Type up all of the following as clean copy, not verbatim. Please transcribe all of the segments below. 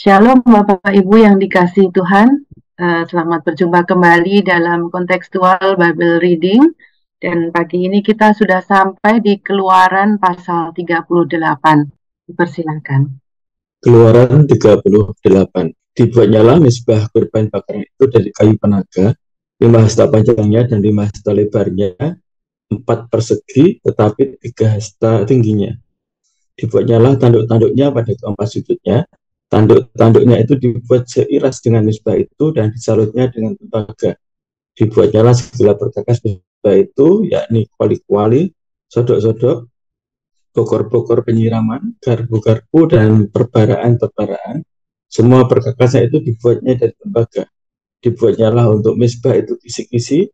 Shalom Bapak Ibu yang dikasihi Tuhan, selamat berjumpa kembali dalam kontekstual Bible Reading. Dan pagi ini kita sudah sampai di Keluaran pasal 38. Persilakan. Keluaran 38. Dibuatnyalah mezbah kurban bakar itu dari kayu penaga, 5 hasta panjangnya dan 5 hasta lebarnya, 4 persegi tetapi 3 hasta tingginya. Dibuatnyalah tanduk-tanduknya pada keempat sudutnya. Tanduk-tanduknya itu dibuat seiras dengan mezbah itu dan disalutnya dengan tembaga. Dibuatnyalah segala perkakas mezbah itu, yakni kuali-kuali, sodok-sodok, bokor-bokor penyiraman, garpu-garpu, dan perbaraan-perbaraan. Semua perkakasnya itu dibuatnya dari tembaga. Dibuatnyalah untuk mezbah itu kisi-kisi,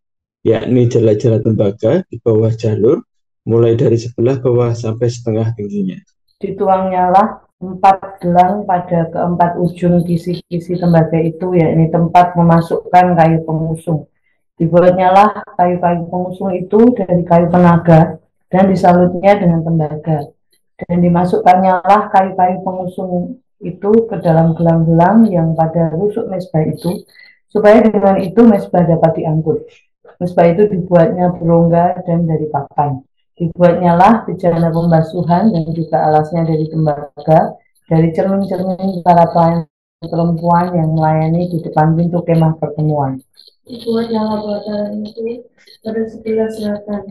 yakni jala-jala tembaga di bawah jalur, mulai dari sebelah bawah sampai setengah tingginya. Dituangnyalah 4 gelang pada keempat ujung kisi-kisi tembaga itu, yakni tempat memasukkan kayu pengusung. Dibuatnyalah kayu-kayu pengusung itu dari kayu penaga dan disalutnya dengan tembaga. Dan dimasukkannya lah kayu-kayu pengusung itu ke dalam gelang-gelang yang pada rusuk mezbah itu, supaya dengan itu mezbah dapat diangkut. Mezbah itu dibuatnya berongga dan dari papan. Dibuatnya lah bejana pembasuhan dan juga alasnya dari tembaga, dari cermin-cermin para pelayan perempuan yang melayani di depan pintu kemah pertemuan. Dibuatnya pelataran itu pada sebelah selatan.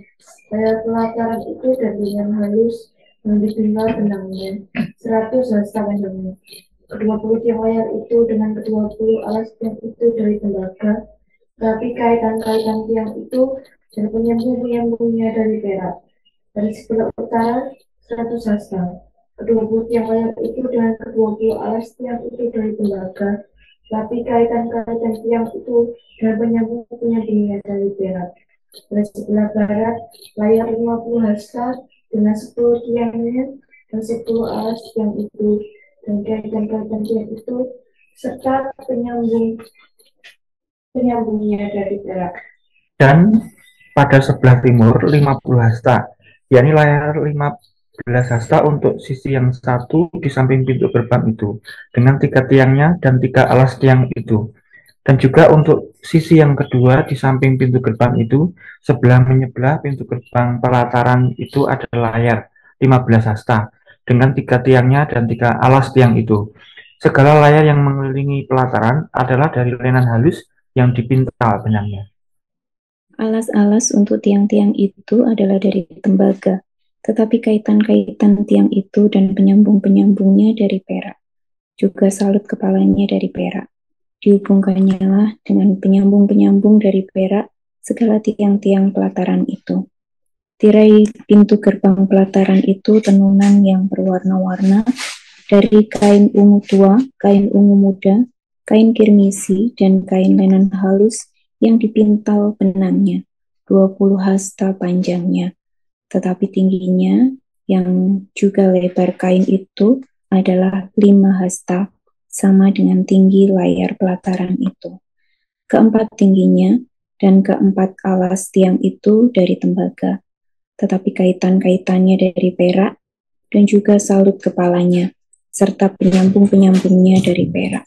Layar pelataran itu dari yang halus yang ditinggal benangnya 100 hasta panjangnya. Kedua puluh tiang layar itu dengan kedua puluh alas tiang itu dari tembaga, tapi kaitan-kaitan tiang itu dan penyambung-penyambungnya dari perak. Dari sebelah utara 100 hasta. Kedua puluh tiang layar itu dengan kedua puluh alas tiang itu dari tembaga, tapi kaitan-kaitan tiang itu dan penyambung-penyambungnya dari perak. Dari sebelah barat, layar 50 hasta dengan 10 tiangnya dan 10 alas tiang itu dan kaitan-kaitan tiang itu serta penyambungnya dari perak. Dan pada sebelah timur 50 hasta, yakni layar 15 hasta untuk sisi yang satu di samping pintu gerbang itu, dengan 3 tiangnya dan 3 alas tiang itu. Dan juga untuk sisi yang kedua di samping pintu gerbang itu, sebelah menyebelah pintu gerbang pelataran itu ada layar 15 hasta, dengan 3 tiangnya dan 3 alas tiang itu. Segala layar yang mengelilingi pelataran adalah dari lenan halus yang dipintal benangnya. Alas-alas untuk tiang-tiang itu adalah dari tembaga, tetapi kaitan-kaitan tiang itu dan penyambung-penyambungnya dari perak. Juga salut kepalanya dari perak. Dihubungkannya lah dengan penyambung-penyambung dari perak segala tiang-tiang pelataran itu. Tirai pintu gerbang pelataran itu tenunan yang berwarna-warna dari kain ungu tua, kain ungu muda, kain kirmisi, dan kain lenan halus yang dipintal benangnya, 20 hasta panjangnya, tetapi tingginya yang juga lebar kain itu adalah 5 hasta, sama dengan tinggi layar pelataran itu. Keempat tingginya dan keempat alas tiang itu dari tembaga, tetapi kaitan-kaitannya dari perak, dan juga salut kepalanya, serta penyambung-penyambungnya dari perak.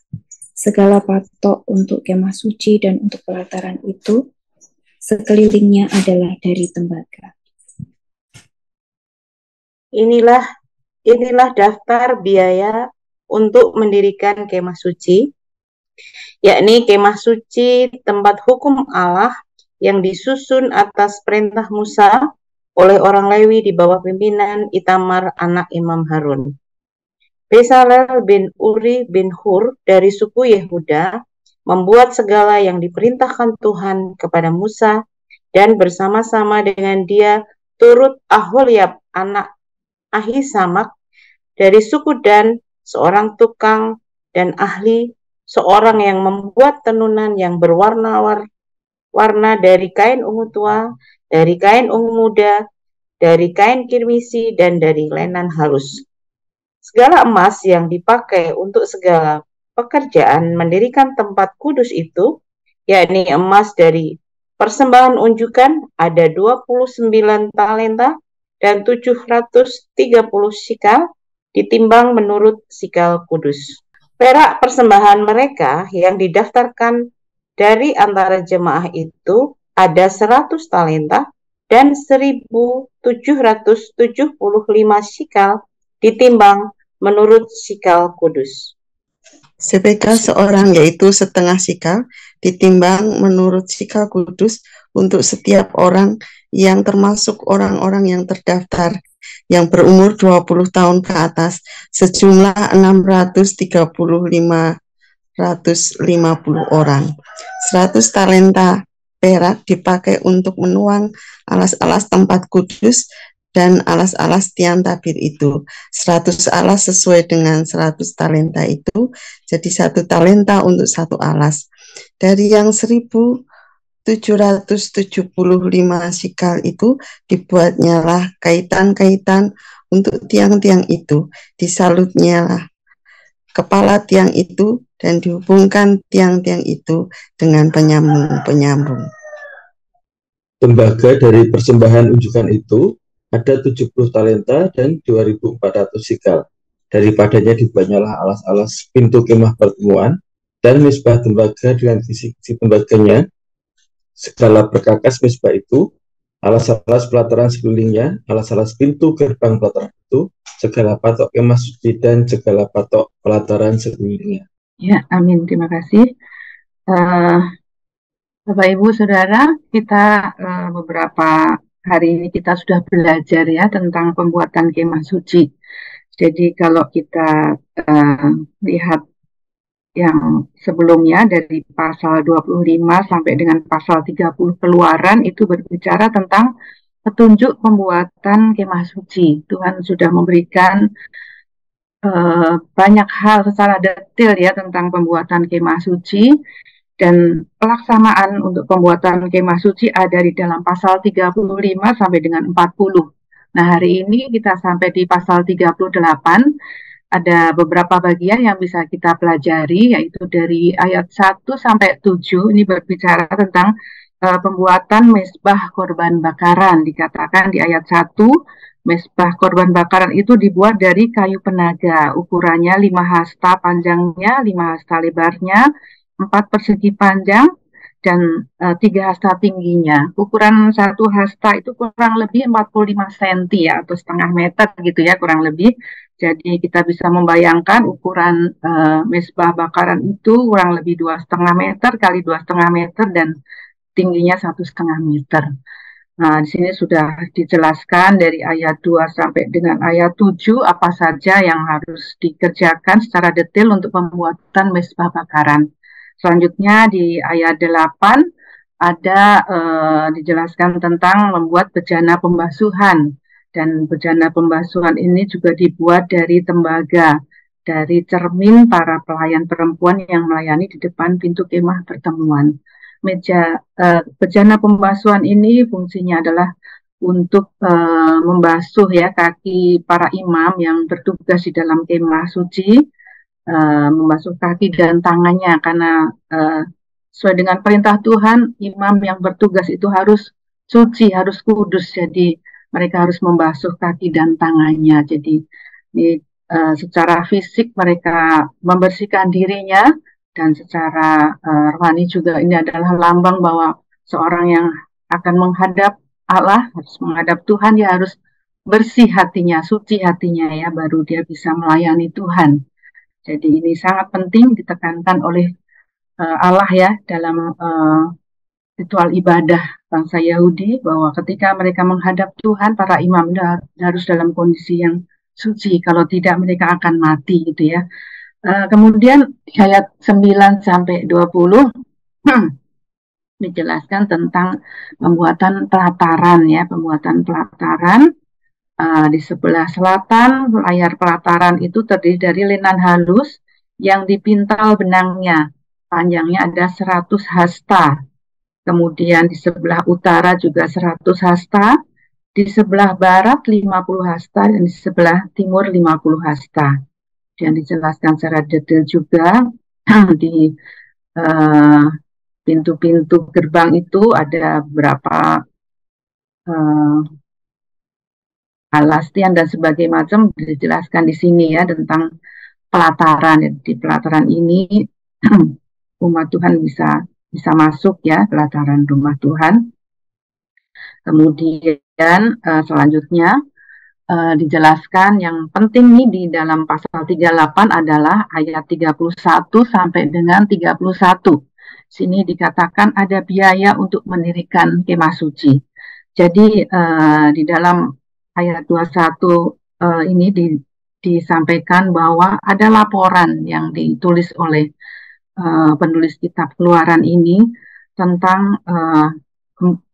Segala patok untuk kemah suci dan untuk pelataran itu, sekelilingnya adalah dari tembaga. Inilah daftar biaya untuk mendirikan kemah suci, yakni kemah suci tempat hukum Allah yang disusun atas perintah Musa oleh orang Lewi di bawah pimpinan Itamar anak Imam Harun. Bezalel bin Uri bin Hur dari suku Yehuda membuat segala yang diperintahkan Tuhan kepada Musa, dan bersama-sama dengan dia turut Aholiab anak Ahisamak dari suku Dan, seorang tukang dan ahli, seorang yang membuat tenunan yang berwarna-warna dari kain ungu tua, dari kain ungu muda, dari kain kirmisi, dan dari lenan halus. Segala emas yang dipakai untuk segala pekerjaan mendirikan tempat kudus itu, yakni emas dari persembahan unjukan ada 29 talenta dan 730 sikal, ditimbang menurut sikal kudus. Perak persembahan mereka yang didaftarkan dari antara jemaah itu ada 100 talenta dan 1.775 shikal ditimbang menurut shikal kudus. Sepeka seorang yaitu setengah shikal ditimbang menurut shikal kudus untuk setiap orang yang termasuk orang-orang yang terdaftar yang berumur 20 tahun ke atas sejumlah 635.150 orang. 100 talenta perak dipakai untuk menuang alas-alas tempat kudus dan alas-alas tiang tabir itu. 100 alas sesuai dengan 100 talenta itu, jadi 1 talenta untuk 1 alas. Dari yang 1.775 shikal itu dibuatnya lah kaitan-kaitan untuk tiang-tiang itu. Disalutnya lah kepala tiang itu dan dihubungkan tiang-tiang itu dengan penyambung-penyambung. Tembaga dari persembahan unjukan itu ada 70 talenta dan 2.400 shikal. Daripadanya dibuatnyalah alas-alas pintu kemah pertemuan dan misbah tembaga dengan kisi-kisi tembaganya, segala perkakas misbah itu, alas-alas pelataran sekelilingnya, alas-alas pintu gerbang pelataran itu, segala patok kemah suci dan segala patok pelataran sekelilingnya. Ya, amin. Terima kasih. Bapak Ibu Saudara, kita beberapa hari ini kita sudah belajar ya tentang pembuatan kemah suci. Jadi kalau kita lihat yang sebelumnya dari pasal 25 sampai dengan pasal 30 Keluaran itu berbicara tentang petunjuk pembuatan kemah suci. Tuhan sudah memberikan banyak hal secara detail ya tentang pembuatan kemah suci. Dan pelaksanaan untuk pembuatan kemah suci ada di dalam pasal 35 sampai dengan 40. Nah, hari ini kita sampai di pasal 38. Ada beberapa bagian yang bisa kita pelajari, yaitu dari ayat 1 sampai 7. Ini berbicara tentang pembuatan mezbah korban bakaran. Dikatakan di ayat 1, mezbah korban bakaran itu dibuat dari kayu penaga. Ukurannya 5 hasta panjangnya, 5 hasta lebarnya, 4 persegi panjang dan 3 hasta tingginya. Ukuran 1 hasta itu kurang lebih 45 cm ya, atau setengah meter gitu ya kurang lebih. Jadi kita bisa membayangkan ukuran mezbah bakaran itu kurang lebih 2,5 meter kali 2,5 meter dan tingginya 1,5 meter. Nah, di sini sudah dijelaskan dari ayat 2 sampai dengan ayat 7 apa saja yang harus dikerjakan secara detail untuk pembuatan mezbah bakaran. Selanjutnya di ayat 8 ada dijelaskan tentang membuat bejana pembasuhan. Dan bejana pembasuhan ini juga dibuat dari tembaga, dari cermin para pelayan perempuan yang melayani di depan pintu kemah pertemuan. Bejana pembasuhan ini fungsinya adalah untuk membasuh ya kaki para imam yang bertugas di dalam kemah suci, membasuh kaki dan tangannya, karena sesuai dengan perintah Tuhan, imam yang bertugas itu harus suci, harus kudus, jadi mereka harus membasuh kaki dan tangannya. Jadi ini secara fisik mereka membersihkan dirinya, dan secara rohani juga ini adalah lambang bahwa seorang yang akan menghadap Allah, harus menghadap Tuhan, dia harus bersih hatinya, suci hatinya ya, baru dia bisa melayani Tuhan. Jadi ini sangat penting ditekankan oleh Allah ya dalam ritual ibadah bangsa Yahudi, bahwa ketika mereka menghadap Tuhan, para imam harus dalam kondisi yang suci, kalau tidak mereka akan mati gitu ya. Kemudian ayat 9 sampai 20 dijelaskan tentang pembuatan pelataran ya, pembuatan pelataran. Di sebelah selatan layar pelataran itu terdiri dari linan halus yang dipintal benangnya. Panjangnya ada 100 hasta. Kemudian di sebelah utara juga 100 hasta. Di sebelah barat 50 hasta dan di sebelah timur 50 hasta. Dan dijelaskan secara detail juga di pintu-pintu gerbang itu ada berapa alas tiang dan sebagainya macam dijelaskan di sini ya tentang pelataran. Di pelataran ini umat Tuhan bisa masuk ya, pelataran rumah Tuhan. Kemudian selanjutnya dijelaskan yang penting nih di dalam pasal 38 adalah ayat 31 sampai dengan 31. Sini dikatakan ada biaya untuk mendirikan kemah suci. Jadi di dalam ayat 21 ini disampaikan bahwa ada laporan yang ditulis oleh penulis kitab Keluaran ini tentang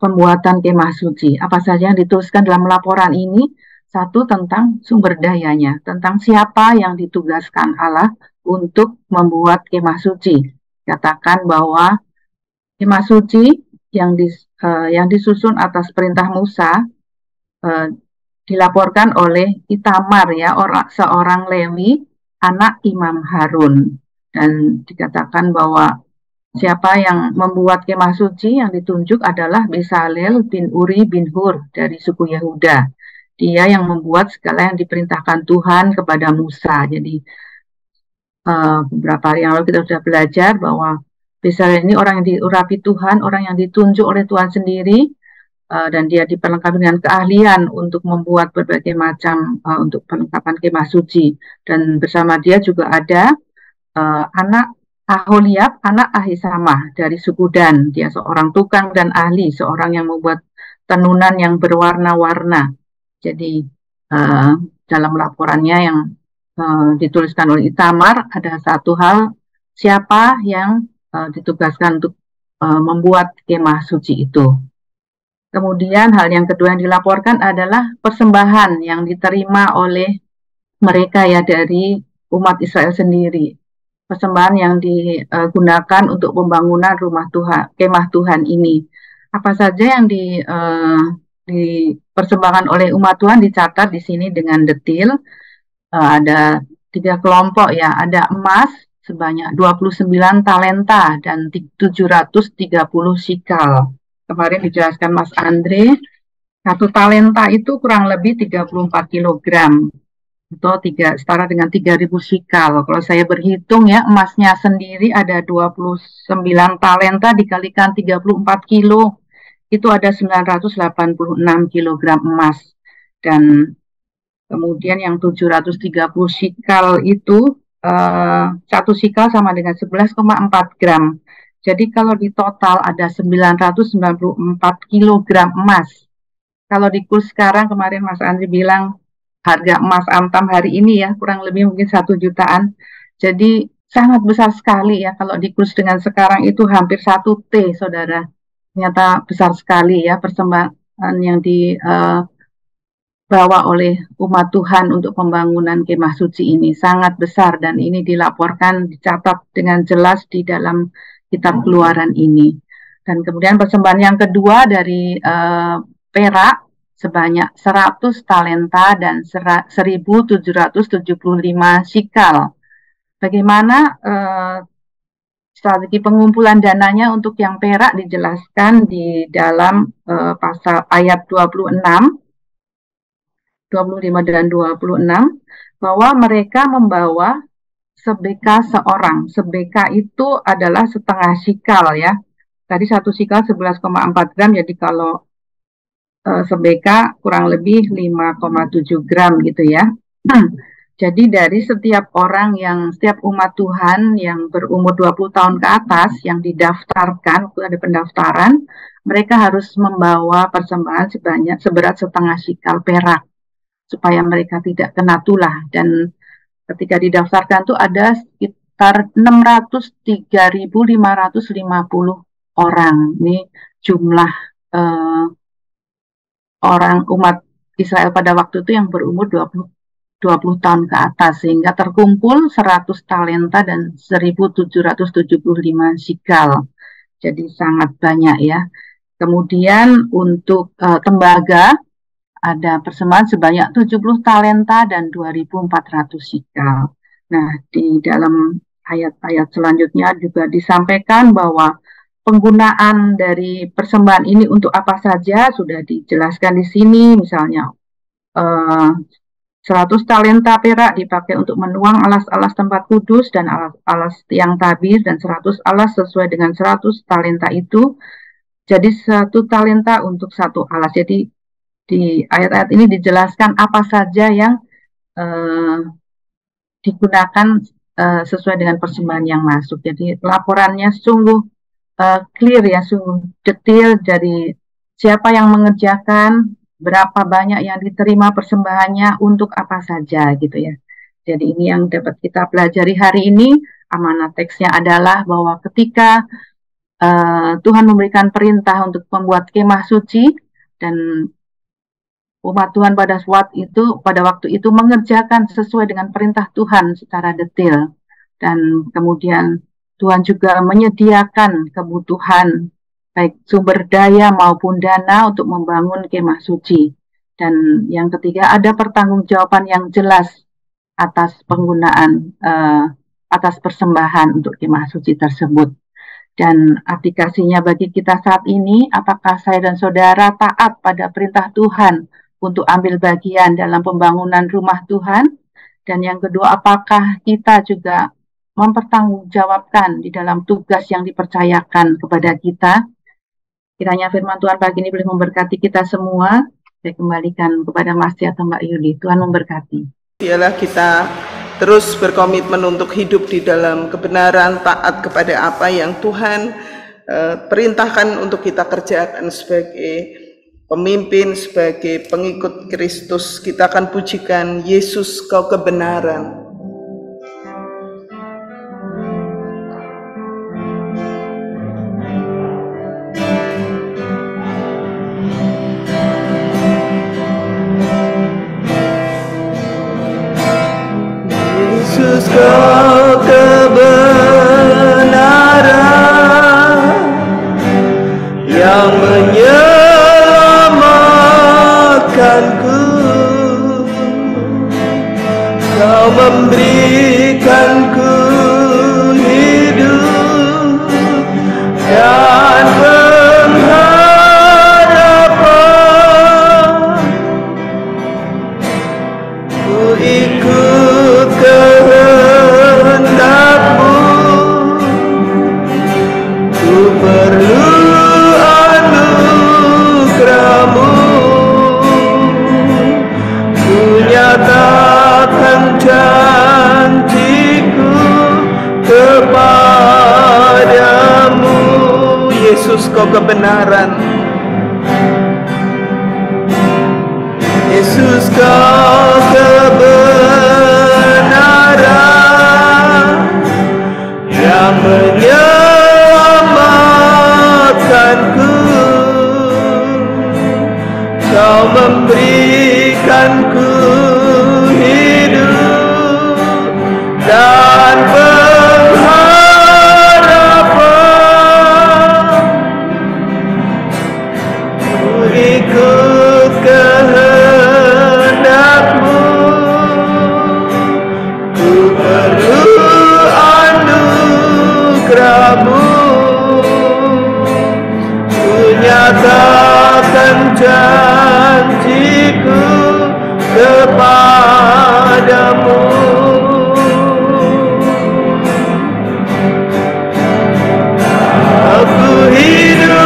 pembuatan kemah suci. Apa saja yang dituliskan dalam laporan ini? Satu, tentang sumber dayanya, tentang siapa yang ditugaskan Allah untuk membuat kemah suci. Katakan bahwa kemah suci yang disusun atas perintah Musa dilaporkan oleh Itamar ya, seorang Lewi, anak Imam Harun. Dan dikatakan bahwa siapa yang membuat kemah suci yang ditunjuk adalah Besalel bin Uri bin Hur dari suku Yehuda. Dia yang membuat segala yang diperintahkan Tuhan kepada Musa. Jadi beberapa hari yang lalu kita sudah belajar bahwa Besalel ini orang yang diurapi Tuhan, orang yang ditunjuk oleh Tuhan sendiri, dan dia diperlengkapi dengan keahlian untuk membuat berbagai macam untuk perlengkapan kemah suci. Dan bersama dia juga ada anak Aholiab, anak Ahisamah dari suku Dan. Dia seorang tukang dan ahli, seorang yang membuat tenunan yang berwarna-warna. Jadi dalam laporannya yang dituliskan oleh Itamar ada satu hal, siapa yang ditugaskan untuk membuat kemah suci itu. Kemudian hal yang kedua yang dilaporkan adalah persembahan yang diterima oleh mereka ya dari umat Israel sendiri. Persembahan yang digunakan untuk pembangunan rumah Tuhan, kemah Tuhan ini. Apa saja yang dipersembahkan oleh umat Tuhan dicatat di sini dengan detail. Ada 3 kelompok ya, ada emas sebanyak 29 talenta dan 730 sikal. Kemarin dijelaskan Mas Andre, 1 talenta itu kurang lebih 34 kilogram. Atau setara dengan 3.000 sikal. Kalau saya berhitung ya, emasnya sendiri ada 29 talenta dikalikan 34 kilo, itu ada 986 kilogram emas. Dan kemudian yang 730 sikal itu, 1 sikal sama dengan 11,4 gram. Jadi kalau di total ada 994 kilogram emas. Kalau di kurs sekarang, kemarin Mas Andri bilang, harga emas Antam hari ini ya kurang lebih mungkin 1 jutaan. Jadi sangat besar sekali ya, kalau di kurs dengan sekarang itu hampir 1 T, saudara. Ternyata besar sekali ya persembahan yang dibawa oleh umat Tuhan untuk pembangunan kemah suci ini. Sangat besar dan ini dilaporkan, dicatat dengan jelas di dalam kitab Keluaran ini. Dan kemudian persembahan yang kedua dari perak sebanyak 100 talenta dan 1.775 sikal. Bagaimana strategi pengumpulan dananya untuk yang perak dijelaskan di dalam pasal ayat 25 dan 26, bahwa mereka membawa sebeka seorang. Sebeka itu adalah setengah sikal ya. Tadi 1 sikal 11,4 gram, jadi kalau sebeka kurang lebih 5,7 gram gitu ya. Jadi dari setiap umat Tuhan yang berumur 20 tahun ke atas yang didaftarkan, ada pendaftaran, mereka harus membawa persembahan seberat setengah sikal perak supaya mereka tidak kena tulah. Dan ketika didaftarkan itu ada sekitar 603.550 orang. Ini jumlah orang umat Israel pada waktu itu yang berumur 20 tahun ke atas, sehingga terkumpul 100 talenta dan 1.775 sikal. Jadi sangat banyak ya. Kemudian untuk tembaga ada persembahan sebanyak 70 talenta dan 2.400 sikal. Nah, di dalam ayat-ayat selanjutnya juga disampaikan bahwa penggunaan dari persembahan ini untuk apa saja sudah dijelaskan di sini. Misalnya 100 talenta perak dipakai untuk menuang alas-alas tempat kudus dan alas tiang tabir, dan 100 alas sesuai dengan 100 talenta itu. Jadi 1 talenta untuk 1 alas. Jadi di ayat-ayat ini dijelaskan apa saja yang digunakan sesuai dengan persembahan yang masuk. Jadi laporannya sungguh clear ya, sungguh detail dari siapa yang mengerjakan, berapa banyak yang diterima persembahannya, untuk apa saja gitu ya. Jadi ini yang dapat kita pelajari hari ini. Amanat teksnya adalah bahwa ketika Tuhan memberikan perintah untuk membuat kemah suci, dan umat Tuhan pada waktu itu mengerjakan sesuai dengan perintah Tuhan secara detail. Dan kemudian Tuhan juga menyediakan kebutuhan baik sumber daya maupun dana untuk membangun kemah suci. Dan yang ketiga, ada pertanggungjawaban yang jelas atas penggunaan atas persembahan untuk kemah suci tersebut. Dan aplikasinya bagi kita saat ini, apakah saya dan saudara taat pada perintah Tuhan untuk ambil bagian dalam pembangunan rumah Tuhan? Dan yang kedua, apakah kita juga mempertanggungjawabkan di dalam tugas yang dipercayakan kepada kita? Kiranya firman Tuhan pagi ini boleh memberkati kita semua. Saya kembalikan kepada Mas atau Mbak Yuli. Tuhan memberkati. Biarlah kita terus berkomitmen untuk hidup di dalam kebenaran, taat kepada apa yang Tuhan perintahkan untuk kita kerjakan sebagai pemimpin, sebagai pengikut Kristus. Kita akan pujikan Yesus, Kau kebenaran. Yesus, Kau kebenaran yang menyelamatkanku. Kau memberikanku hidup dan pengharapan. Ku ikut kehendak-Mu, ku perlu anugerah-Mu. Ku nyatakan janjiku kepadamu. Yesus, Kau kebenaran. Yesus, Kau kebenaran yang menyelamatkanku. Kau memberikanku hidup dan pengharapan. Ku ikut kehendak-Mu, ku perlu anugerah-Mu. Ku nyatakan janjiku kepadamu. Aku hidup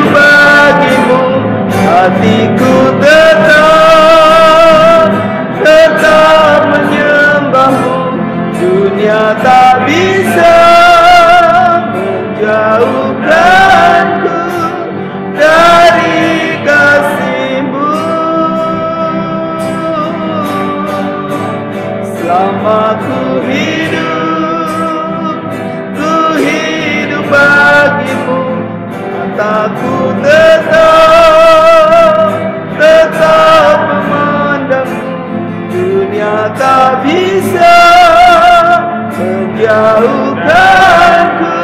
bagimu, hatiku tetap menyembah-Mu. Dunia tak bisa menjauhkanku dari kasih-Mu. Selama ku hidup bagimu, mataku tetap memandang-Mu. Dunia tak bisa menjauhkanku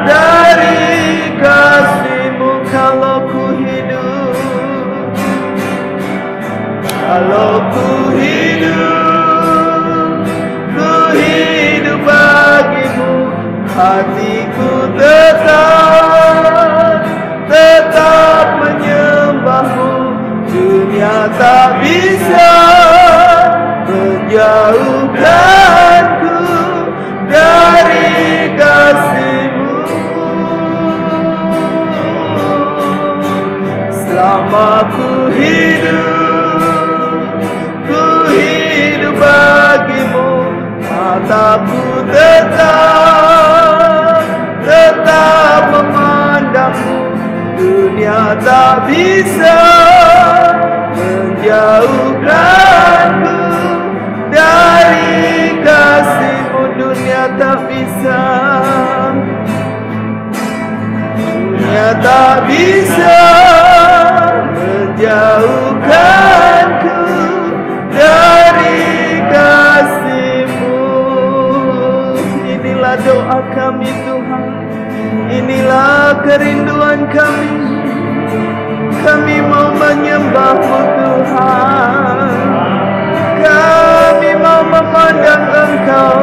dari kasih-Mu. Kalau ku hidup bagimu, hatiku tetap menyembah-Mu. Dunia dunia tak bisa menjauhkanku dari kasih-Mu. Selama ku hidup bagi-Mu, mataku tetap memandang-Mu. Dunia tak bisa menjauhkanku dari kasih-Mu. Dunia tak bisa, dunia tak bisa menjauhkanku dari kasih-Mu. Inilah doa kami Tuhan, inilah kerinduan kami. Kami mau menyembah-Mu Tuhan, kami mau memandang Engkau.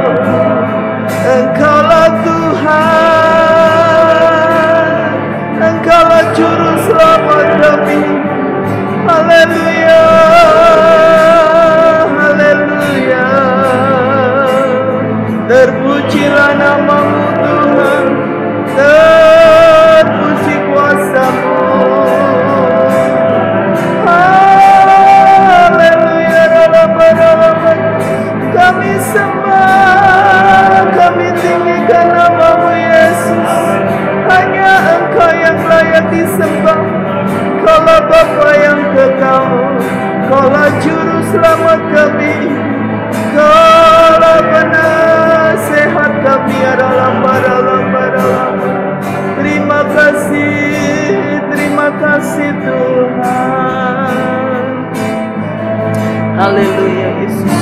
Engkaulah Tuhan, Engkaulah Juru Selamat kami. Haleluya, haleluya. Terpujilah nama-Mu Tuhan, terpuji kuasa-Mu. Haleluya, kami sembah, kami tinggikan nama-Mu Yesus. Hanya Engkau yang layak disembah. Kaulah Bapa yang kekal, Kaulah Juru Selamat kami, Kaulah penasehat kami adalah Terima kasih Tuhan. Haleluya Yesus.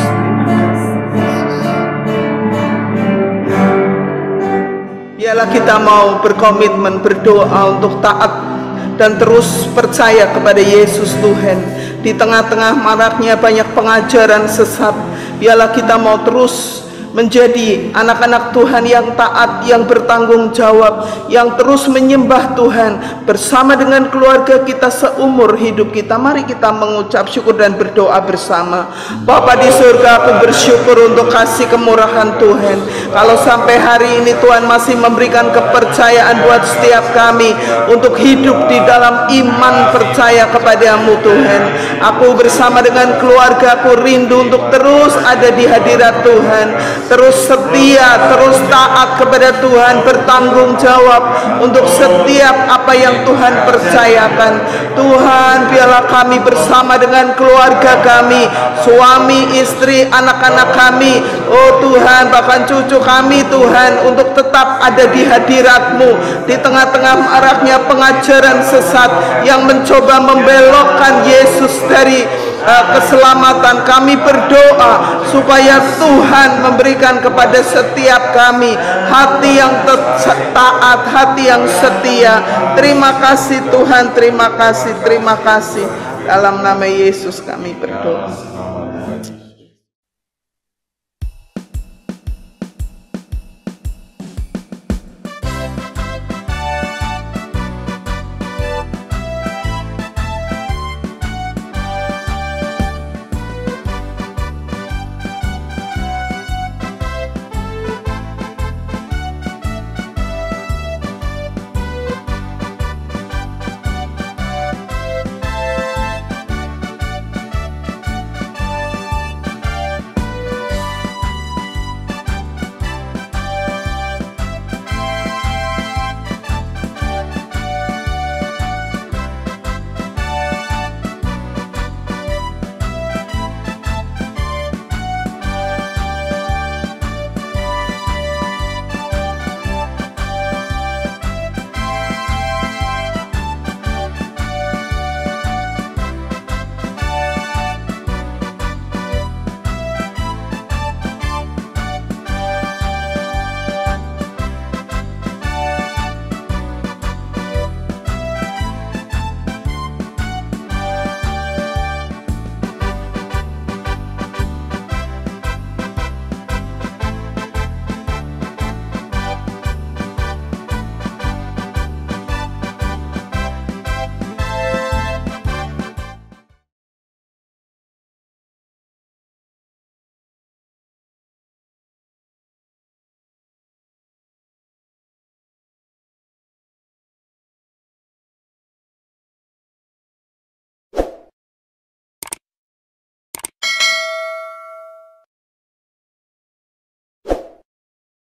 Biarlah kita mau berkomitmen berdoa untuk taat dan terus percaya kepada Yesus Tuhan. Di tengah-tengah maraknya banyak pengajaran sesat, biarlah kita mau terus menjadi anak-anak Tuhan yang taat, yang bertanggung jawab, yang terus menyembah Tuhan bersama dengan keluarga kita seumur hidup kita. Mari kita mengucap syukur dan berdoa bersama. Bapa di surga, aku bersyukur untuk kasih kemurahan Tuhan. Kalau sampai hari ini Tuhan masih memberikan kepercayaan buat setiap kami untuk hidup di dalam iman percaya kepadamu Tuhan. Aku bersama dengan keluargaku rindu untuk terus ada di hadirat Tuhan, terus setia, terus taat kepada Tuhan, bertanggung jawab untuk setiap apa yang Tuhan percayakan. Tuhan, biarlah kami bersama dengan keluarga kami, suami, istri, anak-anak kami, oh Tuhan, bahkan cucu kami Tuhan, untuk tetap ada di hadirat-Mu di tengah-tengah maraknya pengajaran sesat yang mencoba membelokkan Yesus dari keselamatan. Kami berdoa supaya Tuhan memberikan kepada setiap kami hati yang taat, hati yang setia. Terima kasih Tuhan, terima kasih, terima kasih. Dalam nama Yesus kami berdoa.